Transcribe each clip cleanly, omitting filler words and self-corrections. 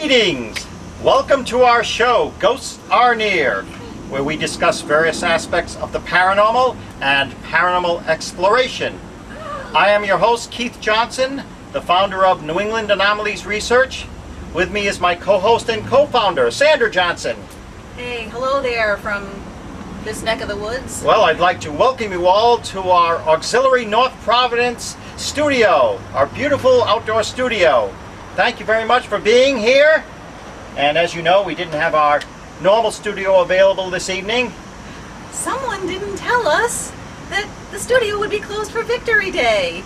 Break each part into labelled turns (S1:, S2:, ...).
S1: Greetings! Welcome to our show, Ghosts Are Near, where we discuss various aspects of the paranormal and paranormal exploration. I am your host, Keith Johnson, the founder of New England Anomalies Research. With me is my co-host and co-founder, Sandra Johnson.
S2: Hey, hello there from this neck of the woods.
S1: Well, I'd like to welcome you all to our auxiliary North Providence studio, our beautiful outdoor studio. Thank you very much for being here. And as you know, we didn't have our normal studio available this evening.
S2: Someone didn't tell us that the studio would be closed for Victory Day.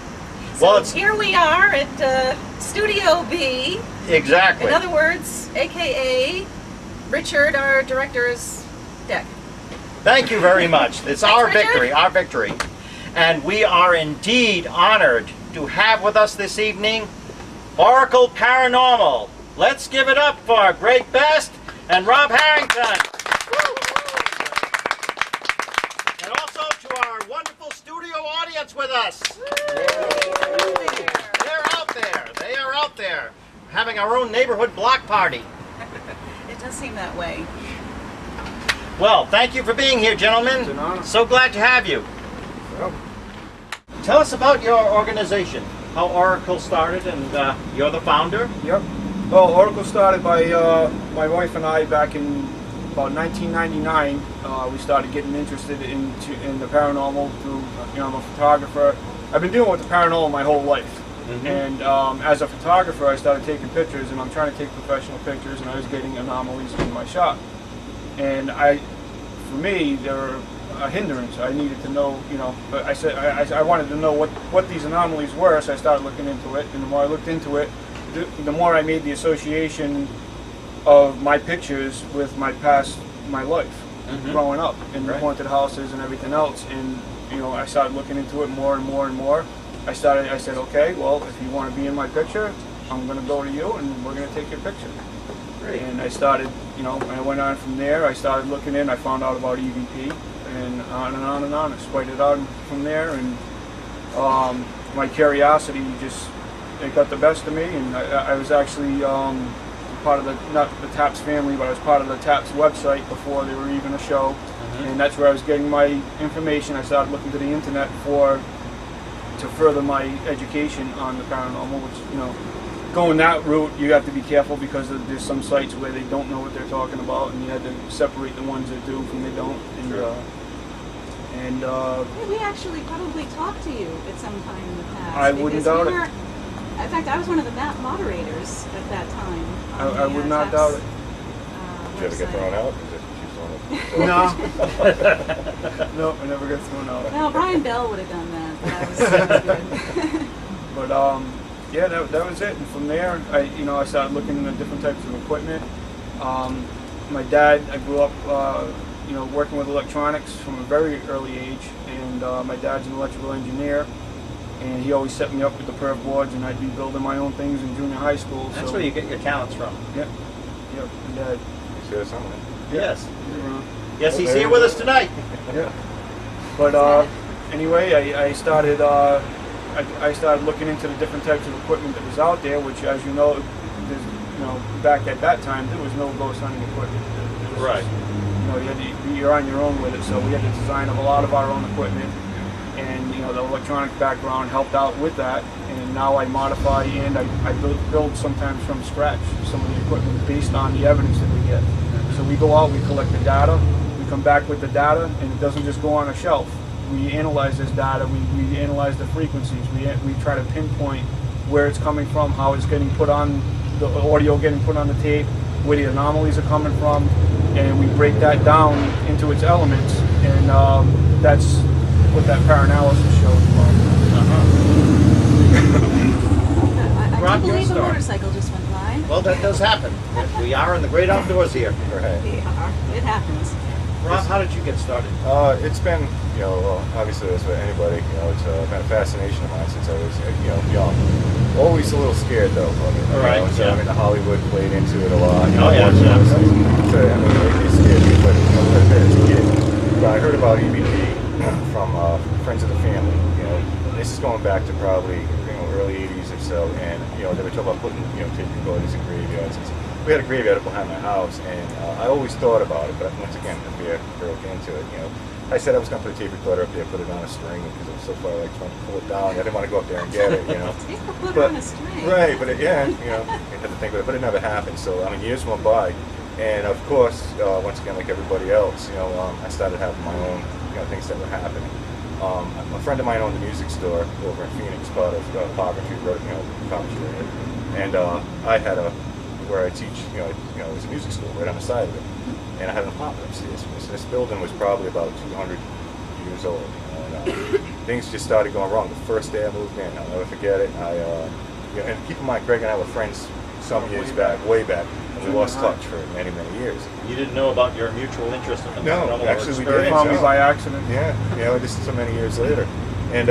S2: So
S1: Well,
S2: here we are at Studio B.
S1: Exactly.
S2: In other words, AKA Richard, our director's deck.
S1: Thank you very much. It's
S2: Thanks,
S1: our
S2: Richard.
S1: victory, our victory. And we are indeed honored to have with us this evening Oracle Paranormal. Let's give it up for Greg Best and Robb Harrington. And also to our wonderful studio audience with us. They're out there. They are out there having our own neighborhood block party.
S2: It does seem that way.
S1: Well, thank you for being here, gentlemen.
S3: It's an honor.
S1: So glad to have you.
S3: Well,
S1: Tell us about your organization, how Oracle started, and you're the founder.
S3: yep. Well, Oracle started by my wife and I back in about 1999. We started getting interested in the paranormal through, I'm a photographer. I've been dealing with the paranormal my whole life.
S1: Mm-hmm.
S3: And as a photographer, I started taking pictures, and I'm trying to take professional pictures, and I was getting anomalies in my shot. And for me, they were a hindrance. I needed to know, but I wanted to know what these anomalies were, so I started looking into it. And the more I looked into it, the more I made the association of my pictures with my life, growing up in the
S1: Right.
S3: haunted houses and everything else. And I started looking into it more and more and more. I said, okay, well, if you want to be in my picture, I'm going to go to you, and we're going to take your picture.
S1: Great.
S3: And I started, I went on from there. I started looking in. I found out about EVP, and on and on and on. I spread it out from there, and my curiosity it got the best of me. And I was actually part of not the TAPS family, but I was part of the TAPS website before they were even a show. And that's where I was getting my information. I started looking to the internet to further my education on the paranormal, which, going that route, you have to be careful because there's some sites where they don't know what they're talking about, and you had to separate the ones that do from they don't. And,
S1: Sure.
S2: We actually probably talked to you at some time in the past.
S3: I wouldn't doubt it.
S2: In fact, I was one of the moderators at that time.
S3: I would not doubt it.
S4: Did you ever get thrown out?
S3: No, I never got thrown out.
S2: Well, Brian Bell would have done that, but I was good.
S3: But yeah, that was it. And from there, I started looking into different types of equipment. My dad, I grew up, working with electronics from a very early age, and my dad's an electrical engineer, and he always set me up with the perf boards, and I'd be building my own things in junior high school.
S1: That's
S3: so,
S1: where you get your talents from.
S3: Yep, my dad.
S4: You see that somewhere?
S1: Yes.
S3: Yeah.
S1: Yes, he's here with us tonight.
S3: Yeah. But anyway, I started looking into the different types of equipment that was out there, which, as you know, back at that time, there was no ghost hunting equipment. It was
S1: Right.
S3: You're on your own with it, so we had the design of a lot of our own equipment, and the electronic background helped out with that. And now I modify and I build sometimes from scratch some of the equipment based on the evidence that we get. So we go out, we collect the data, we come back with the data, and it doesn't just go on a shelf. We analyze this data, we analyze the frequencies, we try to pinpoint where it's coming from, how it's getting put on, the audio getting put on the tape, where the anomalies are coming from, and we break that down into its elements, and that's what that paraanalysis shows
S2: I
S1: Rob,
S2: do
S1: your
S2: believe a
S1: story.
S2: motorcycle just went by.
S1: Well, that does happen. We are in the great outdoors here.
S4: Right.
S2: We are. It happens.
S1: Rob, how did you get started?
S4: It's been, obviously as with anybody, it's been a fascination of mine since I was, young. Always a little scared though of it.
S1: Right,
S4: So
S1: yeah.
S4: I mean, the Hollywood played into it a lot.
S1: Oh, yeah,
S4: watching
S1: yeah.
S4: those things. So, I mean, it scared me, but quite a bit as a kid. But I heard about EVP from friends of the family. This is going back to probably early '80s or so, and they were talking about putting tape recorders in graveyards. we had a graveyard up behind my house, and I always thought about it, but once again, if we broke into it, I said I was going to put a tape recorder up there, put it on a string, because it was so far, like, trying to pull it down. I didn't want to go up there and get it,
S2: Tape recorder on a string.
S4: Right, but you had to think about it, but it never happened. So, I mean, years went by, and of course, once again, like everybody else, I started having my own, things that were happening. A friend of mine owned a music store over in Phoenix, part of Coventry, Coventry area, and I had where I teach, it was a music school right on the side of it, and I had an apartment upstairs. This building was probably about 200 years old, and things just started going wrong. The first day I moved in, I'll never forget it. And keep in mind, Greg and I were friends some years back, way back, and we lost touch for many, many years.
S1: You didn't know about your mutual interest in the paranormal?
S4: No, actually we
S3: Very
S4: did.
S3: found me by accident.
S4: Yeah, this is so many years later. And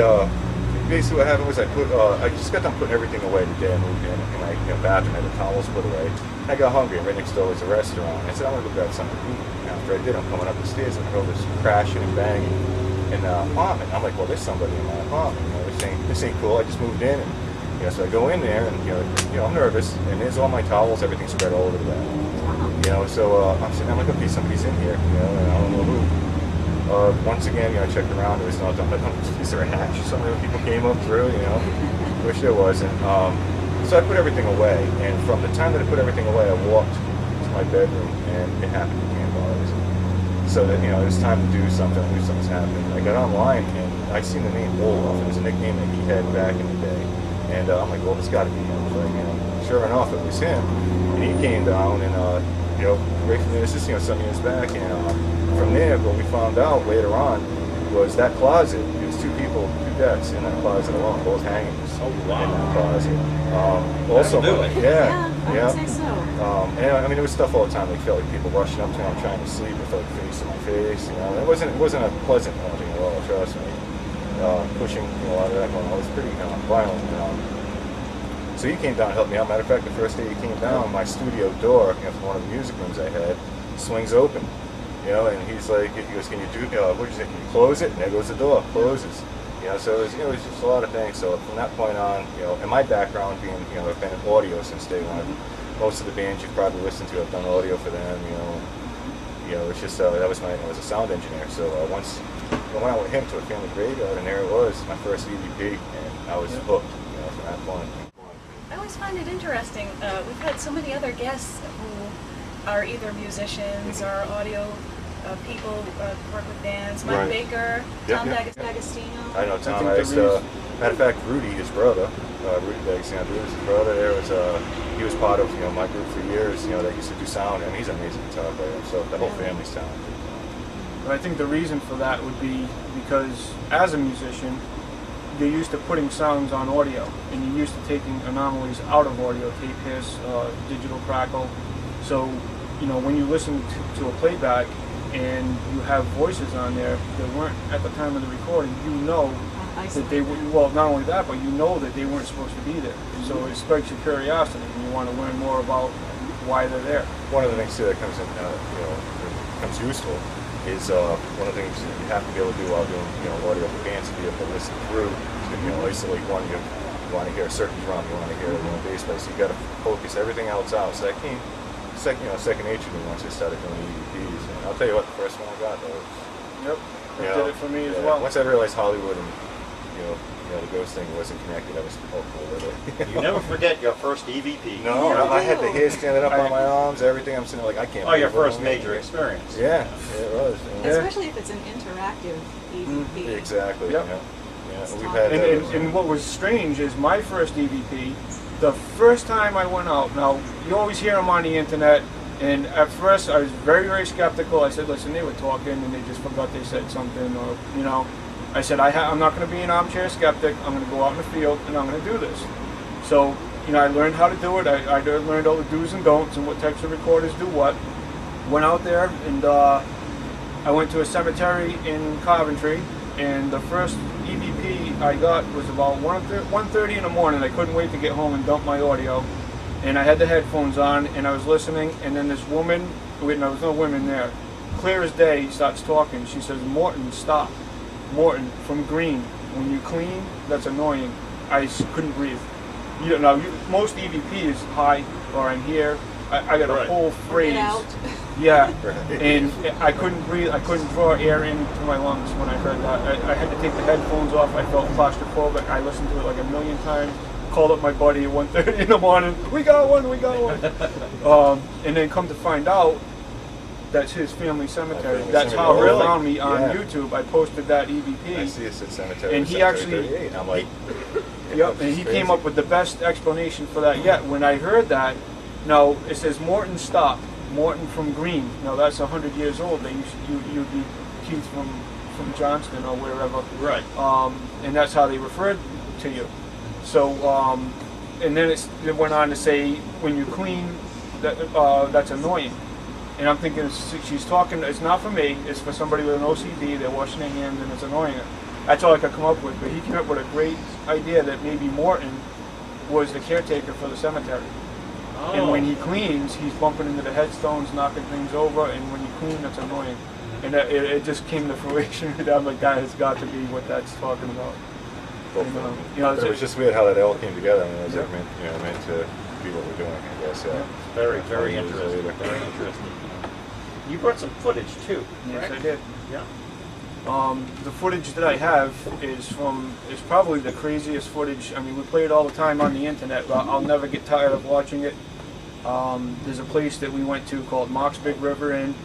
S4: basically what happened was I just got done putting everything away the day I moved in, and my bathroom had the towels put away. I got hungry, and right next door was a restaurant. I said, I'm going to go grab something to eat. And after I did, I'm coming up the stairs, and I heard this crashing and banging in the apartment. I'm like, well, there's somebody in my apartment. This ain't cool. I just moved in, and so I go in there, and I'm nervous, and there's all my towels, everything spread all over the bed. So I'm sitting there, I'm like, okay, somebody's in here, and I don't know who. Once again, I checked around, there was nothing. I'm like, is there a hatch or something that people came up through, Wish there wasn't. So I put everything away, and from the time that I put everything away, I walked to my bedroom, and it happened again while I was in. So that, it was time to do something, I knew something's happening. I got online, and I seen the name Wolf. It was a nickname that he had back in the day. And I'm like, well, it's got to be him. But, sure enough, it was him. And he came down, and, right from there, this is, some years back, and from there, what we found out later on was that closet, it was two deaths in that closet alone, both hangings in that closet. Also,
S1: do it.
S2: I would say so.
S4: And it was stuff all the time. They felt like people rushing up to me, I'm trying to sleep with like face in my face. It wasn't a pleasant haunting at all. Trust me. Pushing a lot of that going on. It was pretty violent. So he came down and helped me out. Matter of fact, the first day he came down, my studio door, from one of the music rooms I had, swings open. And he's like, he goes, can you do? What do you say? Can you close it? And there goes the door, closes. So it was just a lot of things. So from that point on, and my background being, I've been in audio since day one. Most of the bands you've probably listened to, I've done audio for them. It's just I was a sound engineer. So once I went out with him to a family graveyard, and there it was, my first EVP, and I was hooked. From that point.
S2: I always find it interesting. We've had so many other guests who are either musicians or audio people who work with bands. Mike Baker, Tom D'Agostino.
S4: I know Tom. Matter of fact, Rudy, his brother, Rudy D'Agostino, his brother, he was part of my group for years. That used to do sound, and he's an amazing guitar player. So the whole family's talented.
S3: But I think the reason for that would be because as a musician, you're used to putting sounds on audio, and you're used to taking anomalies out of audio, tape hiss, digital crackle. So, when you listen to a playback and you have voices on there that weren't at the time of the recording, that they not only that, but that they weren't supposed to be there. So it strikes your curiosity, and you want to learn more about why they're there.
S4: One of the things too that comes in, becomes useful is one of the things you have to be able to do while doing audio for bands, to be able to listen through, isolate one. You want to hear a certain drum, you want to hear a bass player, so you got to focus everything else out. So that came second nature to me once I started doing EVPs. And I'll tell you what, the first one I got though.
S3: Yep, that did it for me as well.
S4: Once I realized Hollywood and the ghost thing wasn't connected, I was cool with it.
S1: You never forget your first EVP.
S4: No, I had the hair standing up on my arms, everything. I'm sitting there like, I can't.
S1: Oh, your first major experience.
S4: Yeah, it was.
S2: Especially if it's an interactive EVP.
S4: Exactly.
S3: Yep.
S4: We've had
S3: and what was strange is my first EVP, the first time I went out, now you always hear them on the internet, and at first I was very, very skeptical. I said, listen, they were talking and they just forgot they said something, or, I said, I'm not going to be an armchair skeptic. I'm going to go out in the field and I'm going to do this. So, I learned how to do it. I learned all the do's and don'ts and what types of recorders do what. Went out there, and I went to a cemetery in Coventry, and the first EVP I got was about 1:30 in the morning. I couldn't wait to get home and dump my audio, and I had the headphones on, and I was listening, and then this woman, there was no women there, clear as day, starts talking. She says, Morton, stop. Morton, from green, when you clean, that's annoying. I couldn't breathe. Most EVP is hi, or I'm here, I got a whole phrase.
S2: Get out.
S3: Yeah, and I couldn't breathe. I couldn't draw air into my lungs when I heard that. I had to take the headphones off. I felt claustrophobic. I listened to it like a million times. Called up my buddy at 1:30 in the morning. We got one. And then come to find out, that's his family cemetery. That's how he found me on YouTube. I posted that EVP.
S4: I see it's at cemetery.
S3: And he actually,
S4: I'm like,
S3: yep, and he came up with the best explanation for that yet. When I heard that, now it says Morton stopped. Morton from Green. Now that's 100 years old. You'd be Keith from Johnston or wherever.
S1: Right.
S3: And that's how they referred to you. So, and then it went on to say when you clean, that's annoying. And I'm thinking she's talking. It's not for me. It's for somebody with an OCD. They're washing their hands and it's annoying. That's all I could come up with. But he came up with a great idea that maybe Morton was the caretaker for the cemetery. Oh. And when he cleans, he's bumping into the headstones, knocking things over. And when you clean, that's annoying. And it just came to fruition. I'm like, that has got to be what that's talking about.
S1: And,
S4: it was just weird how that all came together. I mean, it was meant to be what we're doing, I guess. Yeah.
S1: Very, very interesting. Very interesting. You brought some footage too.
S3: Yes,
S1: right?
S3: I did.
S1: Yeah.
S3: The footage that I have is probably the craziest footage. I mean, we play it all the time on the internet, but I'll never get tired of watching it. There's a place that we went to called Mock's Big River Inn,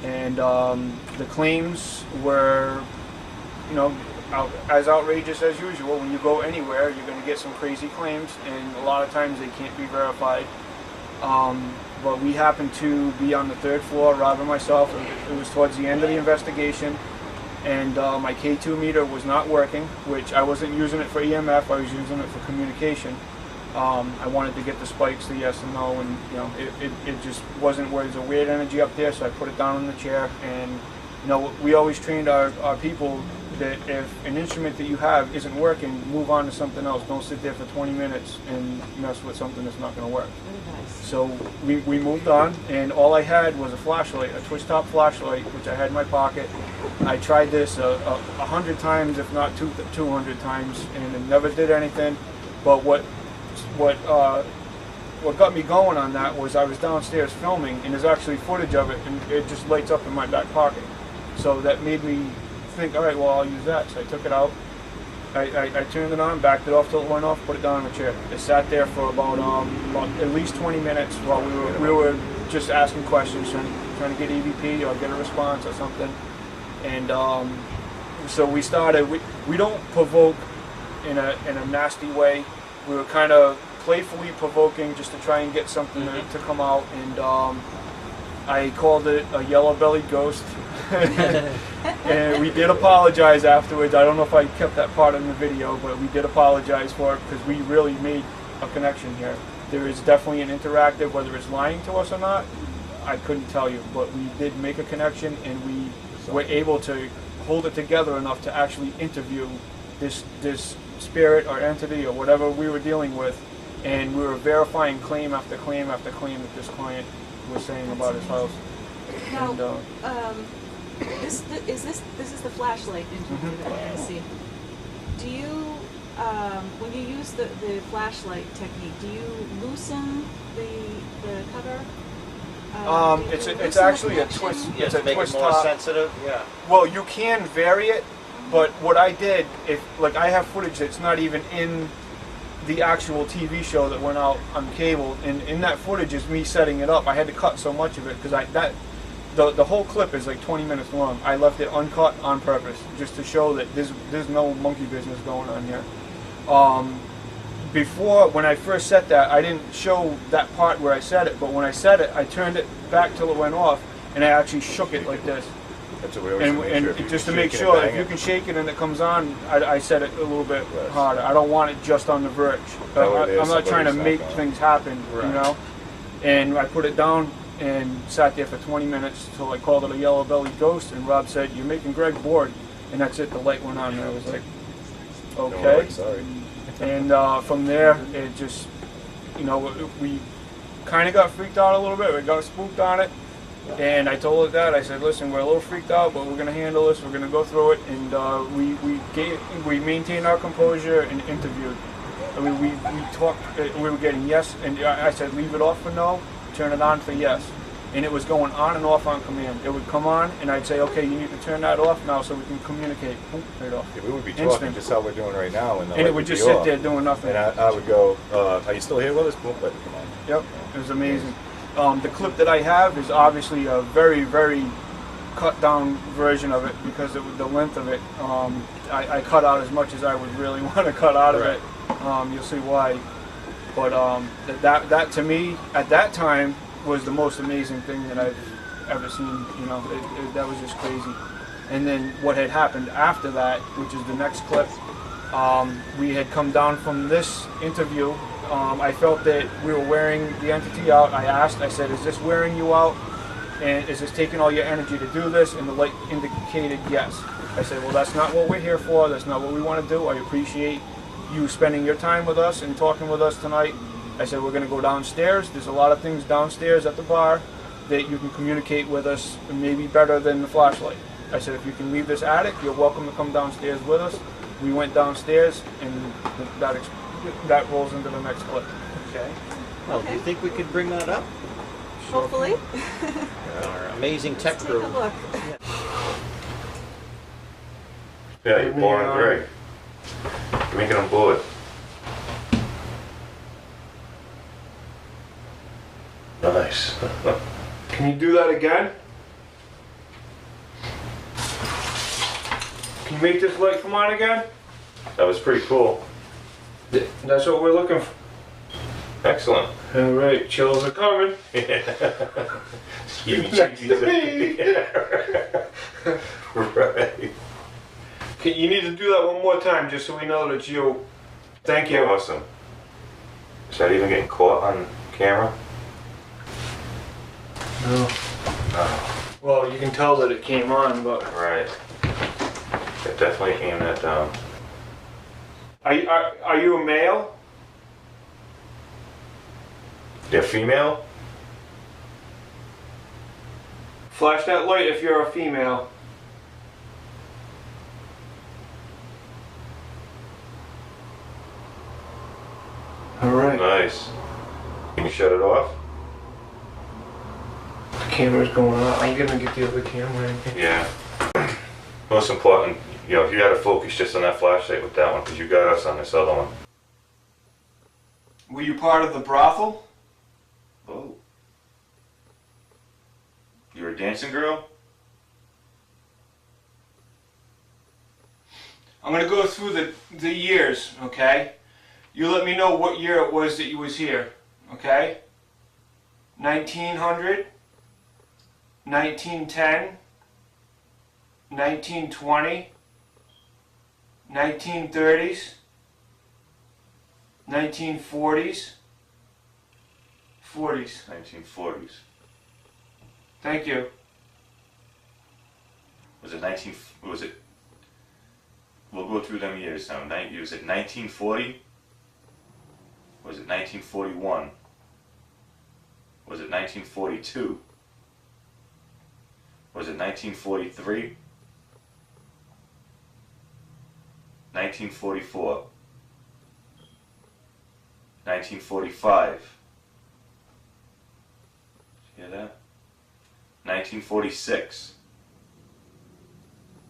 S3: and the claims were, as outrageous as usual. When you go anywhere, you're going to get some crazy claims, and a lot of times they can't be verified. But we happened to be on the 3rd floor, Rob and myself. It was towards the end of the investigation, and my K2 meter was not working, which I wasn't using it for EMF, I was using it for communication. I wanted to get the spikes, the yes and no, and it just wasn't where there's a weird energy up there, so I put it down in the chair. And we always trained our people that if an instrument that you have isn't working, move on to something else. Don't sit there for 20 minutes and mess with something that's not going to work. So we moved on, and all I had was a flashlight, a twist-top flashlight, which I had in my pocket. I tried this 100 times, if not 200 times, and it never did anything. But what got me going on that was I was downstairs filming, and there's actually footage of it, and it just lights up in my back pocket. So that made me think, all right, well, I'll use that. So I took it out. I turned it on, backed it off till it went off, put it down in the chair. It sat there for about at least 20 minutes while we were just asking questions, trying to get EVP or get a response or something. And so we started. We don't provoke in a nasty way. We were kind of playfully provoking just to try and get something to come out. And I called it a yellow-bellied ghost. And we did apologize afterwards. I don't know if I kept that part in the video, but we did apologize for it because we really made a connection here. There is definitely an interactive, whether it's lying to us or not, I couldn't tell you, but we did make a connection, and we were able to hold it together enough to actually interview this spirit or entity or whatever we were dealing with, and we were verifying claim after claim after claim that this client was saying about his house.
S2: Now, this is the flashlight interview that we're going to see. Do you, when you use the flashlight technique, do you loosen the cover?
S3: It's actually a twist. It's a
S1: make
S3: twist
S1: it more
S3: top.
S1: sensitive. Yeah.
S3: Well, you can vary it, but what I did, I have footage that's not even in the actual TV show that went out on cable, and in that footage is me setting it up. I had to cut so much of it because the whole clip is like 20 minutes long. I left it uncut on purpose just to show that there's no monkey business going on here. Before, when I first set that, I didn't show that part where I set it, but when I set it, I turned it back till it went off, and I actually shook it like this.
S4: That's what we always
S3: And just to make sure, if you can shake it and it comes on, I set it a little bit harder. I don't want it just on the verge. I'm not trying to make things happen, And I put it down and sat there for 20 minutes until I called it a yellow-bellied ghost, and Rob said, "You're making Greg bored," and that's it. The light went on, and I was like, "Okay."
S4: Sorry.
S3: And from there, it just, we kind of got freaked out a little bit. We got spooked on it. And I told her that. I said, "Listen, we're a little freaked out, but we're going to handle this. We're going to go through it." And we maintained our composure and interviewed. I mean, we talked. We were getting yes, and I said, "Leave it off for no," turn it on for yes. And it was going on and off on command. It would come on, and I'd say, okay, you need to turn that off now so we can communicate. Boom, right off.
S4: Yeah, we would be talking
S3: Instant.
S4: just how we're doing right now. And
S3: it would just sit there doing nothing.
S4: And I would go, are you still here with us? Boom, let it come on.
S3: Yep, it was amazing. The clip that I have is obviously a very, very cut down version of it because of the length of it. I cut out as much as I would really want to cut out of it. You'll see why. But that to me, at that time, was the most amazing thing that I've ever seen. You know, that was just crazy. And then what had happened after that, which is the next clip, we had come down from this interview. I felt that we were wearing the entity out. I said, is this wearing you out? And is this taking all your energy to do this? And the light indicated yes. I said, well, that's not what we're here for. That's not what we want to do. I appreciate you spending your time with us and talking with us tonight. I said, we're going to go downstairs. There's a lot of things downstairs at the bar that you can communicate with us maybe better than the flashlight. I said, if you can leave this attic, you're welcome to come downstairs with us. We went downstairs, and that rolls into the next clip.
S1: Okay. Well, do you think we could bring that up?
S2: Hopefully.
S1: Our amazing tech
S2: Let's
S1: crew.
S2: take a look.
S4: Yeah, you're boring Greg. You're making them bored. Nice.
S3: Can you do that again? Can you make this light come on again?
S4: That was pretty cool.
S3: That's what we're looking for.
S4: Excellent.
S3: All right, chills are coming.
S4: Next to me. Right.
S3: Okay, you need to do that one more time just so we know that you. Thank you.
S4: Awesome. Is that even getting caught on camera?
S3: No.
S4: No.
S3: Well, you can tell that it came on, but.
S4: Right. Yeah, definitely aim that down.
S3: Are you a male?
S4: They're female?
S3: Flash that light if you're a female. All right.
S4: Nice. Can you shut it off?
S3: The camera's going on. I'm gonna get the other camera.
S4: Yeah. Most important, you know, if you had to focus just on that flashlight with that one, because you got us on this other one.
S3: Were you part of the brothel?
S4: Oh. You're a dancing girl?
S3: I'm gonna go through the years, okay? You let me know what year it was that you was here, okay? 1900, 1910, 1920, 1930s, 1940s, 40s.
S4: 1940s.
S3: Thank you.
S4: Was it, we'll go through them years now. Was it 1940? Was it 1941? Was it 1942? Was it 1943? 1944? 1945? Hear that? 1946?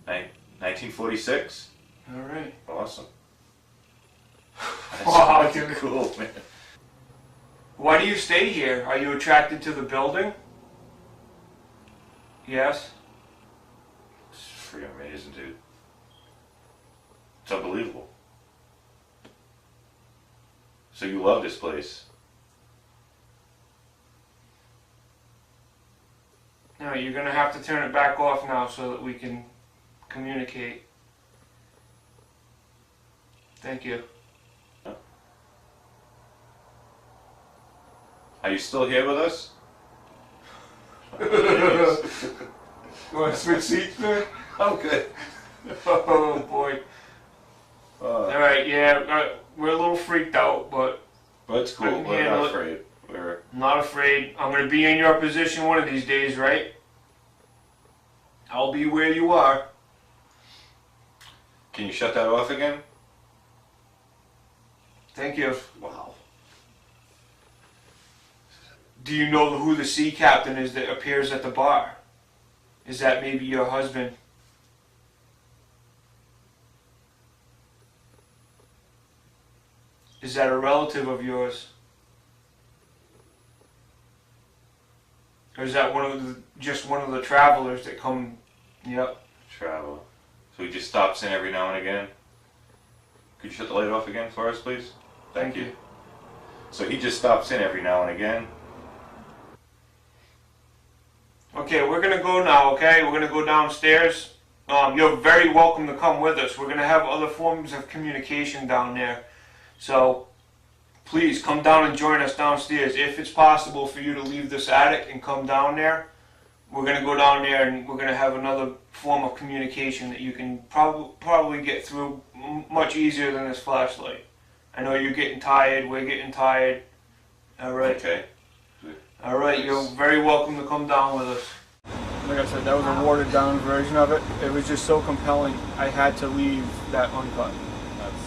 S4: 1946?
S3: All right.
S4: Awesome. That's
S3: Wow,
S4: fucking
S3: dude.
S4: cool, man.
S3: Why do you stay here? Are you attracted to the building? Yes.
S4: It's freaking amazing, dude. It's unbelievable. So you love this place?
S3: No, you're gonna have to turn it back off now so that we can communicate. Thank you.
S4: Are you still here with us?
S3: You want to switch seats, man?
S4: Oh, good.
S3: Oh boy. Alright, yeah, we're a little freaked out, but
S4: That's
S3: I
S4: cool.
S3: can
S4: We're
S3: handle
S4: not
S3: it.
S4: afraid. We're
S3: not afraid. I'm gonna be in your position one of these days, right? I'll be where you are.
S4: Can you shut that off again?
S3: Thank you.
S4: Wow.
S3: Do you know who the sea captain is that appears at the bar? Is that maybe your husband? Is that a relative of yours? Or is that just one of the travelers that come? Yep.
S4: Travel. So he just stops in every now and again. Could you shut the light off again for us, please? Thank you. So he just stops in every now and again.
S3: Okay, we're gonna go now, okay? We're gonna go downstairs. You're very welcome to come with us. We're gonna have other forms of communication down there. So, please come down and join us downstairs. If it's possible for you to leave this attic and come down there, we're gonna go down there and we're gonna have another form of communication that you can probably get through much easier than this flashlight. I know you're getting tired, we're getting tired. Alright.
S4: Okay.
S3: Alright, you're very welcome to come down with us. Like I said, that was a watered down version of it. It was just so compelling, I had to leave that uncut.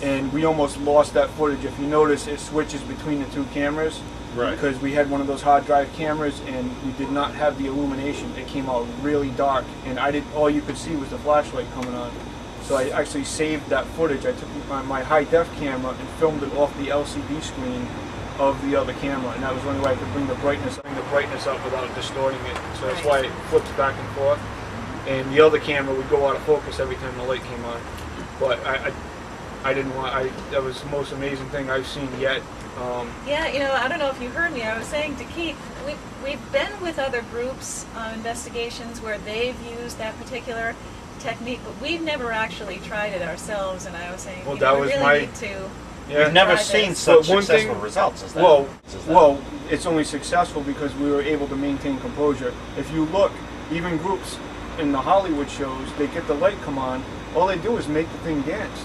S3: And we almost lost that footage. If you notice, it switches between the two cameras.
S1: Right.
S3: Because we had one of those hard drive cameras and we did not have the illumination. It came out really dark and all you could see was the flashlight coming on. So I actually saved that footage. I took my high def camera and filmed it off the LCD screen of the other camera, and that was the only way I could bring the brightness up without distorting it. So that's why it flips back and forth. And the other camera would go out of focus every time the light came on. But I didn't want. That was the most amazing thing I've seen yet.
S2: Yeah, you know, I don't know if you heard me. I was saying to Keith, we've been with other groups on investigations where they've used that particular technique, but we've never actually tried it ourselves. And I was saying,
S3: well,
S2: you know,
S3: that
S2: we
S3: was
S2: really need to.
S3: Yeah.
S1: You've never
S2: try
S1: seen
S2: this.
S1: such
S3: But one
S1: successful
S3: thing-
S1: results as that.
S3: Well, it's only successful because we were able to maintain composure. If you look, even groups in the Hollywood shows, they get the light come on, all they do is make the thing dance.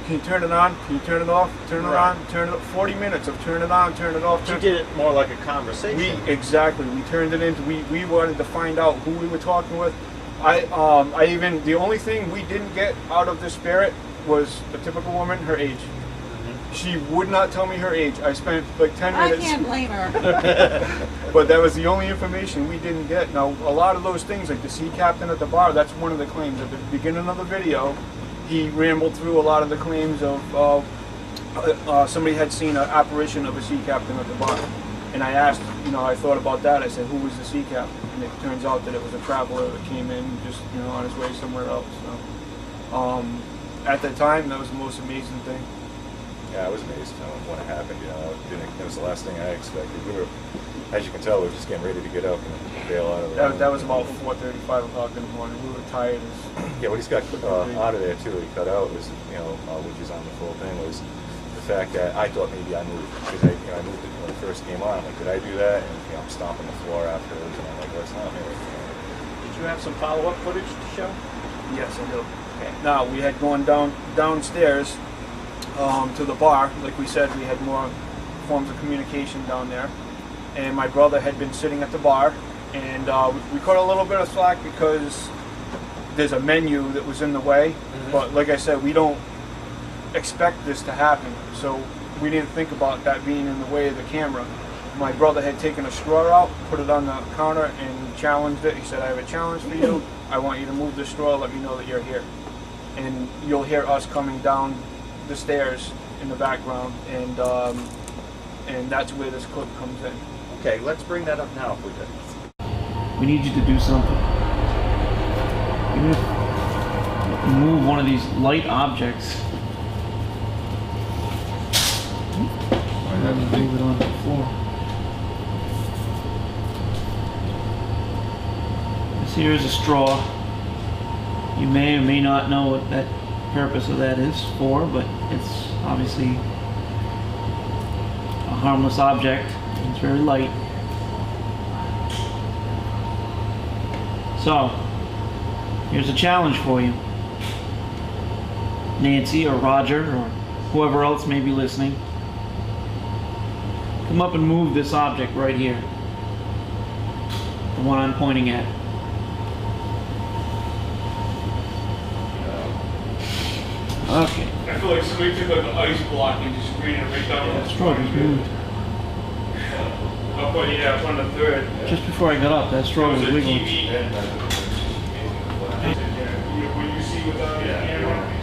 S3: Can you turn it on? Can you turn it off? Turn it
S1: Right.
S3: on, turn it off. 40 minutes of turn it on, turn it off.
S1: You did it more like a conversation.
S3: Exactly. We turned it into, we wanted to find out who we were talking with. The only thing we didn't get out of the spirit was a typical woman, her age. She would not tell me her age. I spent like 10 minutes.
S2: I can't blame her.
S3: But that was the only information we didn't get. Now, a lot of those things, like the sea captain at the bar, that's one of the claims. At the beginning of the video, he rambled through a lot of the claims of somebody had seen an apparition of a sea captain at the bar. And I asked, you know, I thought about that. I said, who was the sea captain? And it turns out that it was a traveler that came in just, you know, on his way somewhere else. So, at the time, that was the most amazing thing.
S4: Yeah, I was amazed when it happened. You know, it was the last thing I expected. We were, as you can tell, we were just getting ready to get up and bail out of there.
S3: That was about 4:30, 5 o'clock in the morning. We were tired as.
S4: Yeah, what he's got out of there too, he cut out was, you know, which is on the full thing, was the fact that I thought maybe I moved. Because I moved it when it first came on. I'm like, did I do that? And you know, I'm stomping the floor afterwards, and I'm like, that's not me.
S1: Did you have some follow-up footage to show?
S3: Yes, I do.
S1: Okay.
S3: Now, we had gone downstairs to the bar. Like we said, we had more forms of communication down there. And my brother had been sitting at the bar, and we caught a little bit of slack because there's a menu that was in the way. But like I said, we don't expect this to happen, so we didn't think about that being in the way of the camera. My brother had taken a straw out, put it on the counter, and challenged it. He said, I have a challenge for you. I want you to move the straw, let me know that you're here. And you'll hear us coming down the stairs in the background, and that's where this clip comes in.
S1: Okay, let's bring that up now if we could.
S5: We need you to do something. Even if you move one of these light objects. Or then move it on the floor. This here is a straw. You may or may not know what that purpose of that is for, but it's obviously a harmless object. It's very light. So, here's a challenge for you. Nancy or Roger or whoever else may be listening. Come up and move this object right here. The one I'm pointing at. Okay.
S3: I feel like somebody took like an ice block and just ran it right down.
S5: That straw just moved.
S3: Up on, yeah, up on the third.
S5: Just before I got up, that straw was wiggling.
S3: When you see without the camera.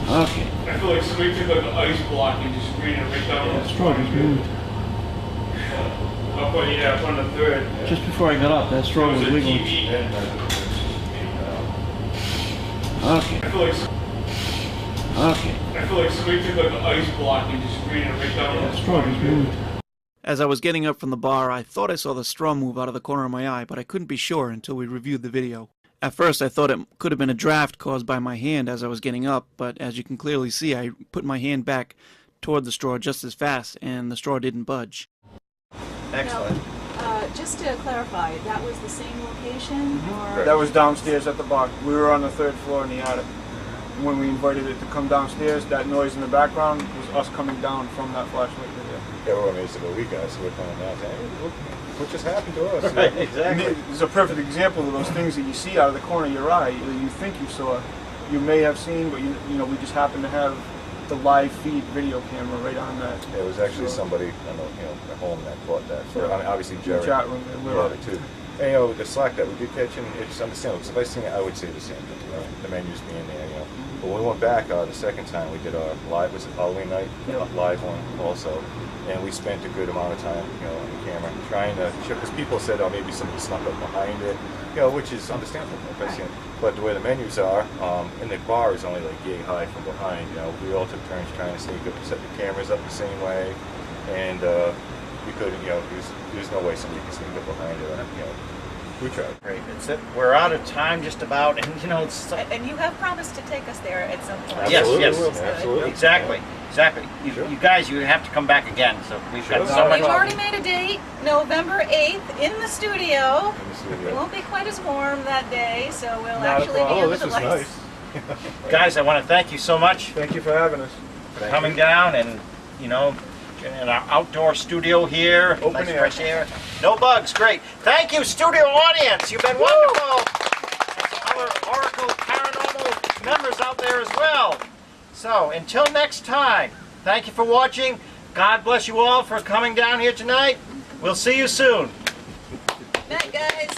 S5: Okay.
S3: I feel like somebody took like an ice block and just ran it right down.
S5: That straw just moved.
S3: Up on, yeah, up on the third.
S5: Just before I got up, that straw was wiggling. Okay.
S3: I feel like somebody took like an ice block and just ran it right down.
S5: That straw just moved. As I was getting up from the bar, I thought I saw the straw move out of the corner of my eye, but I couldn't be sure until we reviewed the video. At first, I thought it could have been a draft caused by my hand as I was getting up, but as you can clearly see, I put my hand back toward the straw just as fast, and the straw didn't budge.
S1: Excellent.
S2: Now, just to clarify, that was the same location, or?
S3: That was downstairs at the bar. We were on the third floor in the attic. When we invited it to come downstairs, that noise in the background was us coming down from that flashlight video.
S4: Yeah, we're amazed at what we guys were coming down saying, hey, look, what just happened to us?
S1: Right, exactly.
S3: It's a perfect example of those things that you see out of the corner of your eye. You think you saw, you may have seen, but you know, we just happen to have the live feed video camera right on that.
S4: Yeah, it was actually somebody I know, at home that caught that. I mean, obviously Jerry.
S3: Chat room,
S4: Yeah, it too. And the slack that we did catch, and it's understandable. Because if I seen it, I would say the same thing. The menus being there, But when we went back the second time, we did our live, was it Halloween night?
S3: Yep.
S4: Live one also. And we spent a good amount of time, on the camera, trying to show, because people said, oh, maybe somebody snuck up behind it, which is understandable. But the way the menus are, and the bar is only like yay high from behind, we all took turns trying to sneak up and set the cameras up the same way. And we couldn't, there's no way somebody can sneak up behind it, we tried.
S1: Great. That's it. We're out of time just about, and it's so,
S2: And you have promised to take us there at some point.
S1: Yes,
S4: Absolutely,
S1: yes.
S4: absolutely.
S1: Exactly.
S4: Sure.
S1: You guys, you have to come back again. So we've got
S4: Sure.
S1: so much.
S2: We've already made a date, November 8th, in the studio. It won't be quite as warm that day, so we'll actually be able
S4: this
S2: to
S4: is
S2: like.
S4: nice.
S1: Guys, I want to thank you so much
S3: Thank you for having us.
S1: for coming down and, in our outdoor studio here.
S3: Open
S1: Nice
S3: air.
S1: fresh air. No bugs. Great. Thank you, studio audience. You've been wonderful. Our Oracle Paranormal members out there as well. So, until next time, thank you for watching. God bless you all for coming down here tonight. We'll see you soon.
S2: Night, guys.